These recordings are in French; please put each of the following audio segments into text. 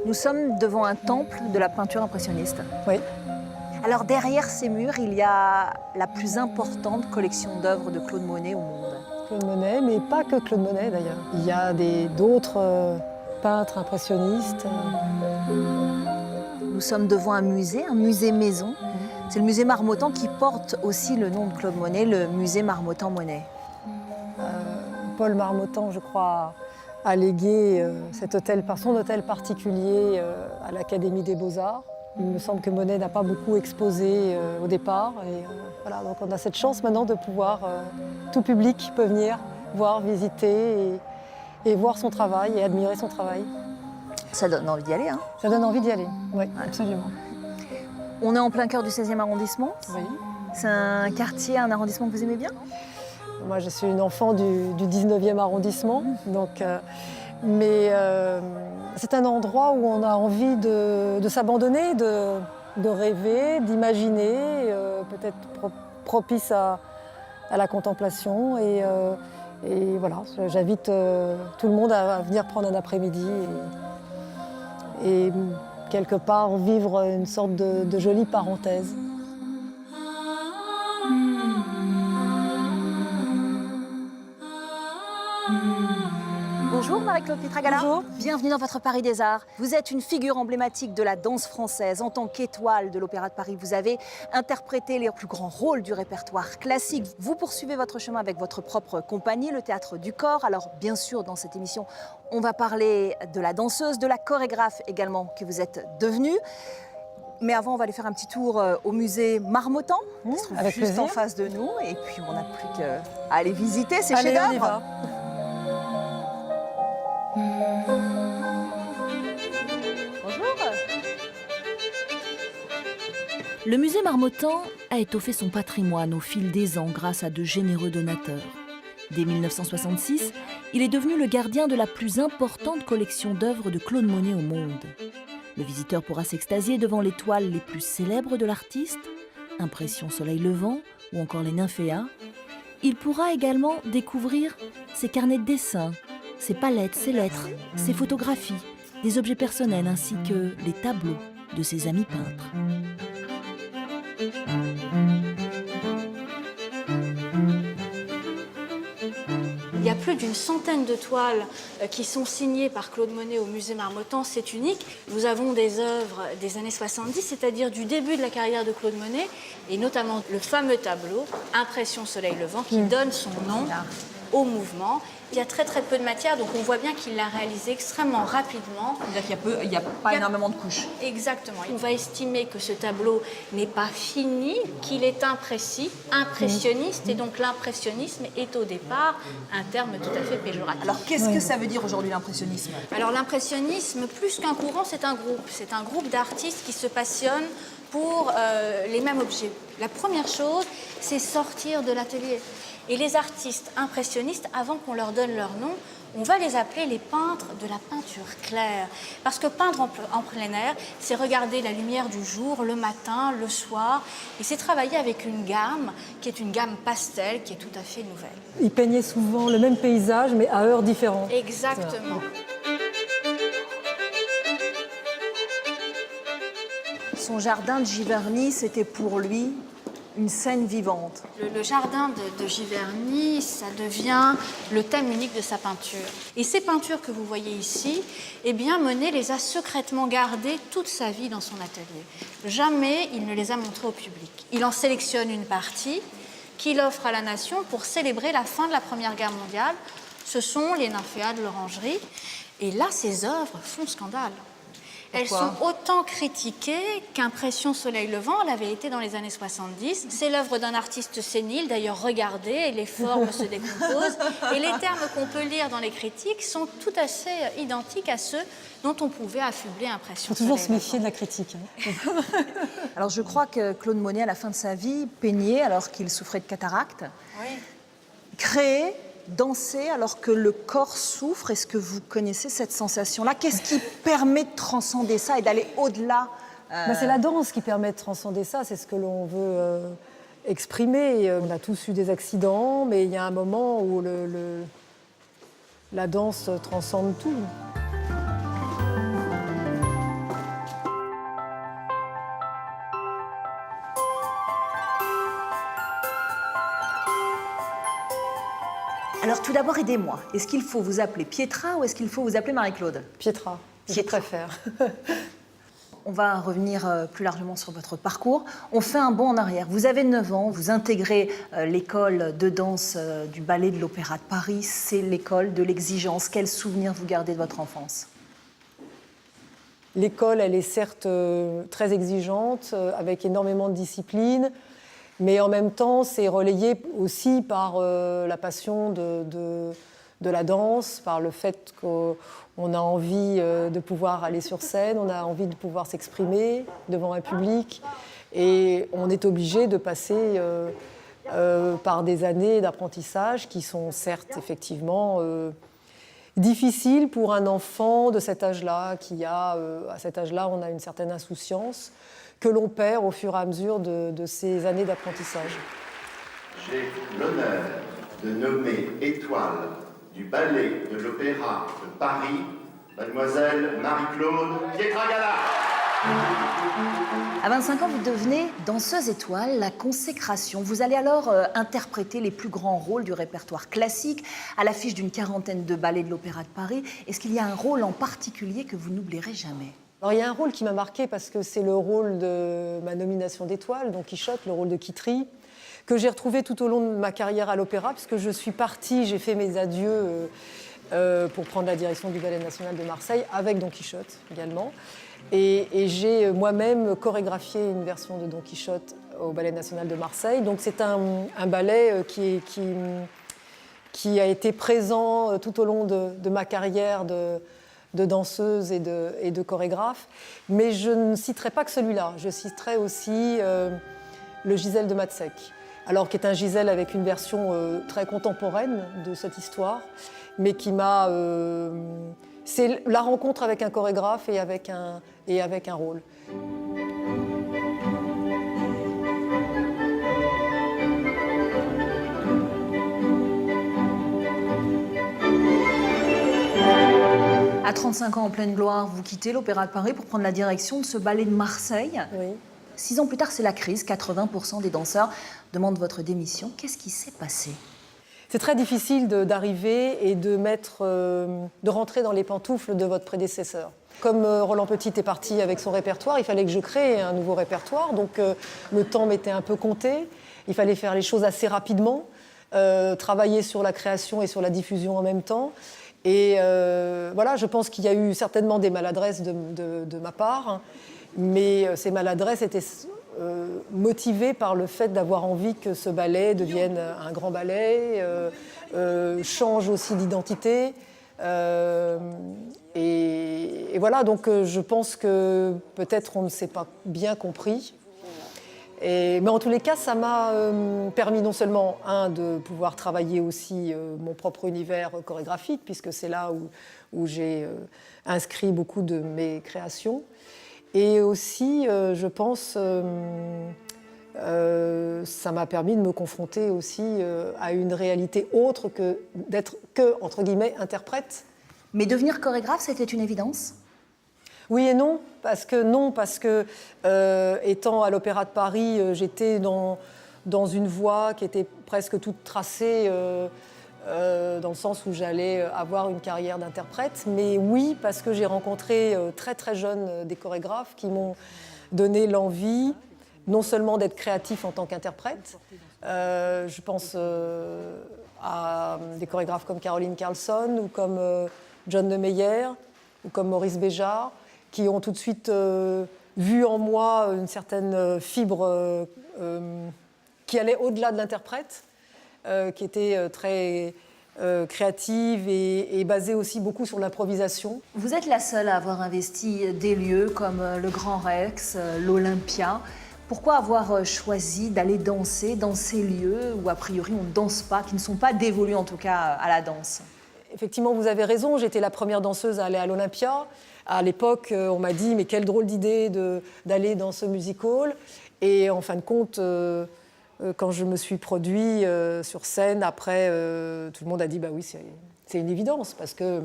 Nous sommes devant un temple de la peinture impressionniste. Oui. Alors derrière ces murs, il y a la plus importante collection d'œuvres de Claude Monet au monde. Claude Monet, mais pas que Claude Monet d'ailleurs. Il y a d'autres peintres impressionnistes. Nous sommes devant un musée maison. C'est le musée Marmottan qui porte aussi le nom de Claude Monet, le musée Marmottan-Monet. Paul Marmottan, je crois, a légué cet hôtel, son hôtel particulier à l'Académie des Beaux-Arts. Il me semble que Monet n'a pas beaucoup exposé au départ. Et, voilà, donc on a cette chance maintenant de pouvoir, tout public peut venir voir, visiter et voir son travail et admirer son travail. Ça donne envie d'y aller, hein? Ça donne envie d'y aller, oui, absolument. On est en plein cœur du 16e arrondissement. Oui. C'est un quartier, un arrondissement que vous aimez bien? Moi, je suis une enfant du 19e arrondissement, donc, mais c'est un endroit où on a envie de s'abandonner, de rêver, d'imaginer, peut-être propice à la contemplation. Et voilà, j'invite tout le monde à venir prendre un après-midi et quelque part vivre une sorte de jolie parenthèse. Bonjour Marie-Claude Pietragala. Bonjour. Bienvenue dans votre Paris des Arts. Vous êtes une figure emblématique de la danse française. En tant qu'étoile de l'Opéra de Paris, vous avez interprété les plus grands rôles du répertoire classique. Vous poursuivez votre chemin avec votre propre compagnie, le Théâtre du Corps. Alors bien sûr, dans cette émission, on va parler de la danseuse, de la chorégraphe également que vous êtes devenue. Mais avant, on va aller faire un petit tour au musée Marmottan, qui se trouve avec juste plaisir. en face de nous. Et puis, on n'a plus qu'à aller visiter ces Allez, on y chefs-d'œuvre. va. Bonjour. Le musée Marmottan a étoffé son patrimoine au fil des ans grâce à de généreux donateurs. Dès 1966, il est devenu le gardien de la plus importante collection d'œuvres de Claude Monet au monde. Le visiteur pourra s'extasier devant les toiles les plus célèbres de l'artiste, Impression Soleil Levant ou encore les Nymphéas. Il pourra également découvrir ses carnets de dessin, ses palettes, ses lettres, ses photographies, des objets personnels ainsi que les tableaux de ses amis peintres. Il y a plus d'une centaine de toiles qui sont signées par Claude Monet au musée Marmottan, c'est unique. Nous avons des œuvres des années 70, c'est-à-dire du début de la carrière de Claude Monet, et notamment le fameux tableau Impression Soleil Levant qui donne son nom au mouvement. Il y a très très peu de matière, donc on voit bien qu'il l'a réalisé extrêmement rapidement. C'est-à-dire qu'il n'y a pas énormément de couches. Exactement. On va estimer que ce tableau n'est pas fini, qu'il est imprécis, impressionniste, et donc l'impressionnisme est au départ un terme tout à fait péjoratif. Alors, qu'est-ce que ça veut dire aujourd'hui l'impressionnisme? Alors l'impressionnisme, plus qu'un courant, c'est un groupe. C'est un groupe d'artistes qui se passionnent pour les mêmes objets. La première chose, c'est sortir de l'atelier. Et les artistes impressionnistes, avant qu'on leur donne leur nom, on va les appeler les peintres de la peinture claire. Parce que peindre en plein air, c'est regarder la lumière du jour, le matin, le soir. Et c'est travailler avec une gamme qui est une gamme pastel, qui est tout à fait nouvelle. Il peignait souvent le même paysage, mais à heures différentes. Exactement. Son jardin de Giverny, c'était pour lui une scène vivante. Le jardin de Giverny, ça devient le thème unique de sa peinture. Et ces peintures que vous voyez ici, eh bien, Monet les a secrètement gardées toute sa vie dans son atelier. Jamais il ne les a montrées au public. Il en sélectionne une partie qu'il offre à la nation pour célébrer la fin de la Première Guerre mondiale. Ce sont les Nymphéas de l'Orangerie. Et là, ces œuvres font scandale. Elles sont autant critiquées qu'Impression Soleil Levant l'avait été dans les années 70. C'est l'œuvre d'un artiste sénile, d'ailleurs regardez, les formes se décomposent. Et les termes qu'on peut lire dans les critiques sont tout assez identiques à ceux dont on pouvait affubler Impression Soleil Levant. Toujours se méfier de la critique. Alors, je crois que Claude Monet, à la fin de sa vie, peignait alors qu'il souffrait de cataracte. Oui. Créait, danser alors que le corps souffre. Est-ce que vous connaissez cette sensation-là? Qu'est-ce qui permet de transcender ça et d'aller au-delà C'est la danse qui permet de transcender ça, c'est ce que l'on veut exprimer. On a tous eu des accidents, mais il y a un moment où la danse transcende tout. Alors tout d'abord, aidez-moi. Est-ce qu'il faut vous appeler Pietra ou est-ce qu'il faut vous appeler Marie-Claude? Pietra, je Pietra. préfère. On va revenir plus largement sur votre parcours. On fait un bond en arrière. Vous avez 9 ans, vous intégrez l'école de danse du Ballet de l'Opéra de Paris. C'est l'école de l'exigence. Quels souvenirs vous gardez de votre enfance? L'école, elle est certes très exigeante, avec énormément de discipline, mais en même temps, c'est relayé aussi par la passion de la danse, par le fait qu'on a envie de pouvoir aller sur scène, on a envie de pouvoir s'exprimer devant un public, et on est obligé de passer par des années d'apprentissage qui sont certes effectivement difficiles pour un enfant de cet âge-là, à cet âge-là, on a une certaine insouciance que l'on perd au fur et à mesure de ces années d'apprentissage. J'ai l'honneur de nommer étoile du Ballet de l'Opéra de Paris, mademoiselle Marie-Claude Pietragala. À 25 ans, vous devenez danseuse étoile, la consécration. Vous allez alors interpréter les plus grands rôles du répertoire classique à l'affiche d'une 40aine de ballets de l'Opéra de Paris. Est-ce qu'il y a un rôle en particulier que vous n'oublierez jamais? Alors, il y a un rôle qui m'a marqué parce que c'est le rôle de ma nomination d'étoile, Don Quichotte, le rôle de Kitri, que j'ai retrouvé tout au long de ma carrière à l'opéra, puisque je suis partie, j'ai fait mes adieux pour prendre la direction du Ballet national de Marseille, avec Don Quichotte également. Et j'ai moi-même chorégraphié une version de Don Quichotte au Ballet national de Marseille. Donc c'est un ballet qui a été présent tout au long de ma carrière de danseuse et de chorégraphe. Mais je ne citerai pas que celui-là. Je citerai aussi le Gisèle de Matzek. Alors qui est un Gisèle avec une version très contemporaine de cette histoire, mais qui m'a... c'est la rencontre avec un chorégraphe et avec un rôle. À 35 ans, en pleine gloire, vous quittez l'Opéra de Paris pour prendre la direction de ce ballet de Marseille. Oui. 6 ans plus tard, c'est la crise. 80% des danseurs demandent votre démission. Qu'est-ce qui s'est passé? C'est très difficile d'arriver et de rentrer dans les pantoufles de votre prédécesseur. Comme Roland Petit est parti avec son répertoire, il fallait que je crée un nouveau répertoire. Donc le temps m'était un peu compté. Il fallait faire les choses assez rapidement, travailler sur la création et sur la diffusion en même temps. Et voilà, je pense qu'il y a eu certainement des maladresses de ma part, mais ces maladresses étaient motivées par le fait d'avoir envie que ce ballet devienne un grand ballet, change aussi d'identité. Et voilà, donc je pense que peut-être on ne s'est pas bien compris. Mais en tous les cas, ça m'a permis non seulement, de pouvoir travailler aussi mon propre univers chorégraphique, puisque c'est là où j'ai inscrit beaucoup de mes créations. Et aussi, je pense, ça m'a permis de me confronter aussi à une réalité autre que d'être entre guillemets, interprète. Mais devenir chorégraphe, c'était une évidence? Oui et non, parce que étant à l'Opéra de Paris, j'étais dans une voie qui était presque toute tracée, dans le sens où j'allais avoir une carrière d'interprète. Mais oui, parce que j'ai rencontré très très jeune des chorégraphes qui m'ont donné l'envie, non seulement d'être créatif en tant qu'interprète, je pense à des chorégraphes comme Caroline Carlson ou comme John de Meyer ou comme Maurice Béjart, qui ont tout de suite vu en moi une certaine fibre qui allait au-delà de l'interprète, qui était très créative et basée aussi beaucoup sur l'improvisation. Vous êtes la seule à avoir investi des lieux comme le Grand Rex, l'Olympia. Pourquoi avoir choisi d'aller danser dans ces lieux où a priori on ne danse pas, qui ne sont pas dévolus en tout cas à la danse? Effectivement, vous avez raison, j'étais la première danseuse à aller à l'Olympia. À l'époque, on m'a dit « mais quelle drôle d'idée d'aller dans ce music-hall ». Et en fin de compte, quand je me suis produit sur scène, après, tout le monde a dit « bah oui, c'est une évidence » parce que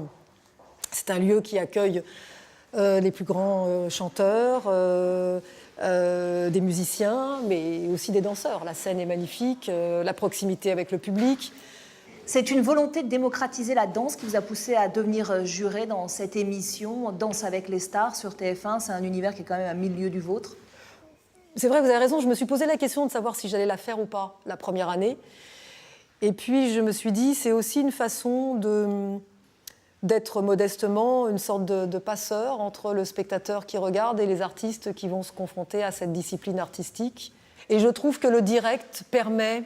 c'est un lieu qui accueille les plus grands chanteurs, des musiciens, mais aussi des danseurs. La scène est magnifique, la proximité avec le public. C'est une volonté de démocratiser la danse qui vous a poussé à devenir juré dans cette émission Danse avec les stars sur TF1. C'est un univers qui est quand même à 1000 lieues du vôtre. C'est vrai, vous avez raison, je me suis posé la question de savoir si j'allais la faire ou pas la première année. Et puis je me suis dit, c'est aussi une façon d'être modestement une sorte de passeur entre le spectateur qui regarde et les artistes qui vont se confronter à cette discipline artistique. Et je trouve que le direct permet,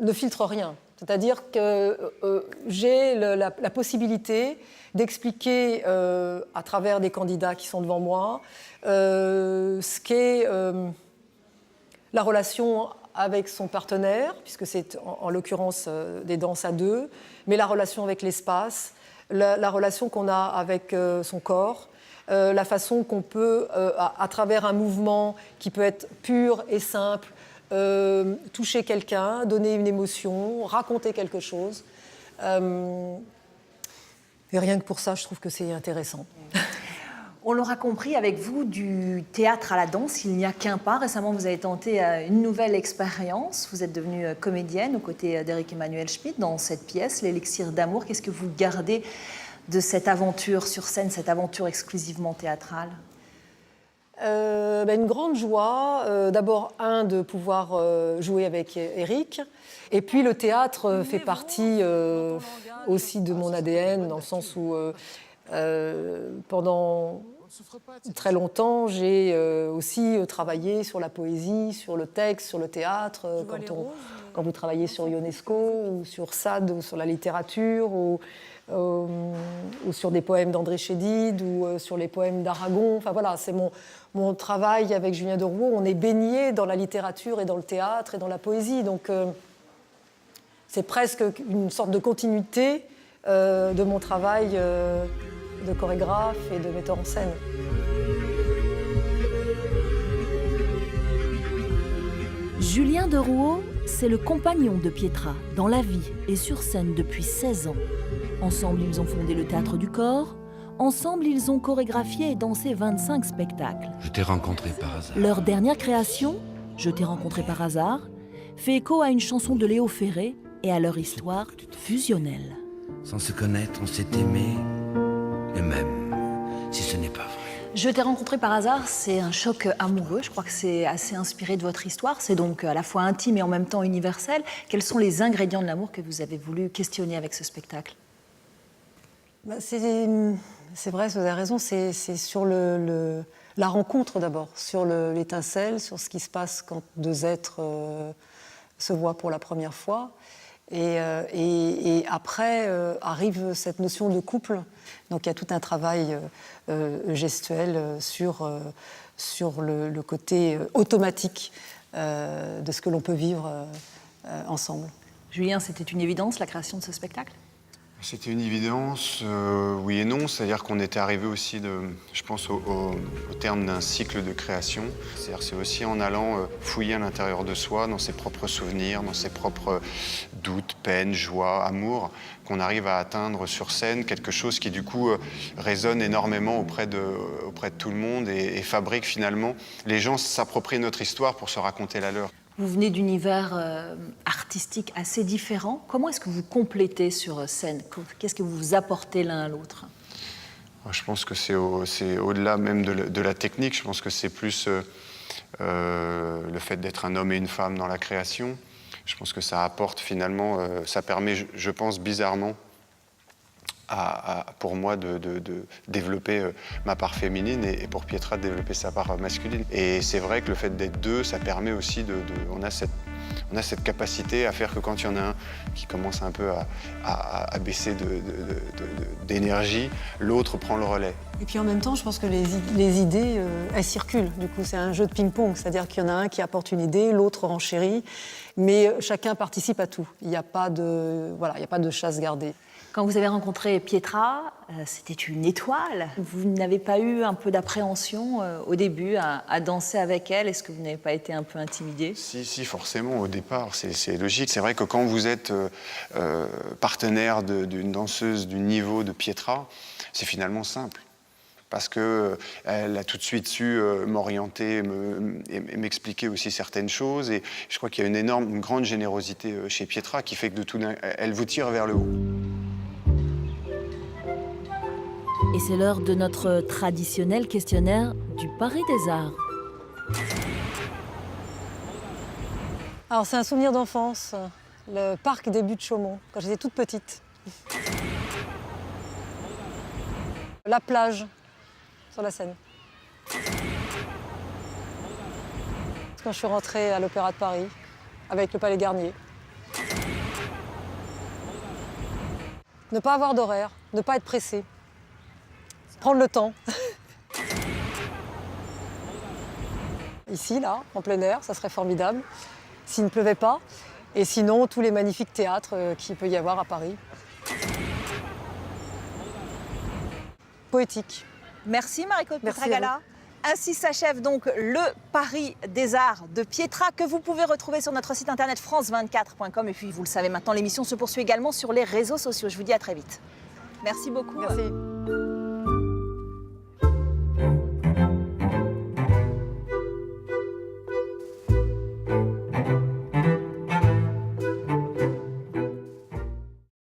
ne filtre rien. C'est-à-dire que j'ai la possibilité d'expliquer à travers des candidats qui sont devant moi ce qu'est la relation avec son partenaire, puisque c'est en l'occurrence des danses à deux, mais la relation avec l'espace, la relation qu'on a avec son corps, la façon qu'on peut, à travers un mouvement qui peut être pur et simple, toucher quelqu'un, donner une émotion, raconter quelque chose. Et rien que pour ça, je trouve que c'est intéressant. On l'aura compris, avec vous, du théâtre à la danse, il n'y a qu'un pas. Récemment, vous avez tenté une nouvelle expérience. Vous êtes devenue comédienne aux côtés d'Éric Emmanuel Schmitt dans cette pièce, L'Élixir d'amour. Qu'est-ce que vous gardez de cette aventure sur scène, cette aventure exclusivement théâtrale ? Une grande joie. D'abord, de pouvoir jouer avec Éric. Et puis, le théâtre fait partie aussi de mon ADN, dans le sens où pendant très longtemps, j'ai aussi travaillé sur la poésie, sur le texte, sur le théâtre. Quand vous travaillez sur Ionesco, ou sur Sade, ou sur la littérature, ou sur des poèmes d'André Chédid, ou sur les poèmes d'Aragon. Enfin voilà, c'est mon travail avec Julien de Rouault. On est baigné dans la littérature et dans le théâtre et dans la poésie. Donc c'est presque une sorte de continuité de mon travail de chorégraphe et de metteur en scène. Julien de Rouault, c'est le compagnon de Pietra dans la vie et sur scène depuis 16 ans. Ensemble, ils ont fondé le Théâtre du Corps. Ensemble, ils ont chorégraphié et dansé 25 spectacles. Je t'ai rencontré par hasard. Leur dernière création, Je t'ai rencontré par hasard, fait écho à une chanson de Léo Ferré et à leur histoire fusionnelle. Sans se connaître, on s'est aimé, et même si ce n'est pas vrai. Je t'ai rencontré par hasard, c'est un choc amoureux. Je crois que c'est assez inspiré de votre histoire. C'est donc à la fois intime et en même temps universel. Quels sont les ingrédients de l'amour que vous avez voulu questionner avec ce spectacle ? C'est vrai, vous avez raison, c'est sur la rencontre d'abord, sur l'étincelle, sur ce qui se passe quand deux êtres se voient pour la première fois. Et après arrive cette notion de couple. Donc il y a tout un travail gestuel sur le côté automatique de ce que l'on peut vivre ensemble. Julien, c'était une évidence, la création de ce spectacle ? C'était une évidence, oui et non. C'est-à-dire qu'on était arrivé aussi, je pense, au terme d'un cycle de création. C'est-à-dire c'est aussi en allant fouiller à l'intérieur de soi, dans ses propres souvenirs, dans ses propres doutes, peines, joies, amours, qu'on arrive à atteindre sur scène quelque chose qui, du coup, résonne énormément auprès de tout le monde et fabrique finalement. Les gens s'approprient notre histoire pour se raconter la leur. Vous venez d'univers artistiques assez différents. Comment est-ce que vous complétez sur scène ? Qu'est-ce que vous apportez l'un à l'autre ? Je pense que c'est au-delà même de la technique. Je pense que c'est plus le fait d'être un homme et une femme dans la création. Je pense que ça apporte finalement, ça permet, je pense bizarrement, pour moi de développer ma part féminine et pour Pietra de développer sa part masculine. Et c'est vrai que le fait d'être deux, ça permet aussi on a cette capacité à faire que quand il y en a un qui commence un peu à baisser d'énergie, l'autre prend le relais. Et puis en même temps, je pense que les idées, elles circulent. Du coup, c'est un jeu de ping-pong, c'est-à-dire qu'il y en a un qui apporte une idée, l'autre renchérit, mais chacun participe à tout. Il n'y a pas de chasse gardée. Quand vous avez rencontré Pietra, c'était une étoile. Vous n'avez pas eu un peu d'appréhension au début à danser avec elle ? Est-ce que vous n'avez pas été un peu intimidé ? Si, forcément, au départ, c'est logique. C'est vrai que quand vous êtes partenaire d'une danseuse du niveau de Pietra, c'est finalement simple. parce qu'elle a tout de suite su m'orienter et m'expliquer aussi certaines choses. Et je crois qu'il y a une grande générosité chez Pietra qui fait que elle vous tire vers le haut. Et c'est l'heure de notre traditionnel questionnaire du Paris des Arts. Alors c'est un souvenir d'enfance, le parc des Buttes-Chaumont, quand j'étais toute petite. La plage sur la Seine. Quand je suis rentrée à l'Opéra de Paris avec le Palais Garnier. Ne pas avoir d'horaire, ne pas être pressé. Prendre le temps. Ici, là, en plein air, ça serait formidable, s'il ne pleuvait pas. Et sinon, tous les magnifiques théâtres qu'il peut y avoir à Paris. Poétique. Merci Marie-Claude Merci Pietragala. Ainsi s'achève donc le Paris des Arts de Pietra que vous pouvez retrouver sur notre site internet france24.com. Et puis vous le savez maintenant, l'émission se poursuit également sur les réseaux sociaux. Je vous dis à très vite. Merci beaucoup. Merci.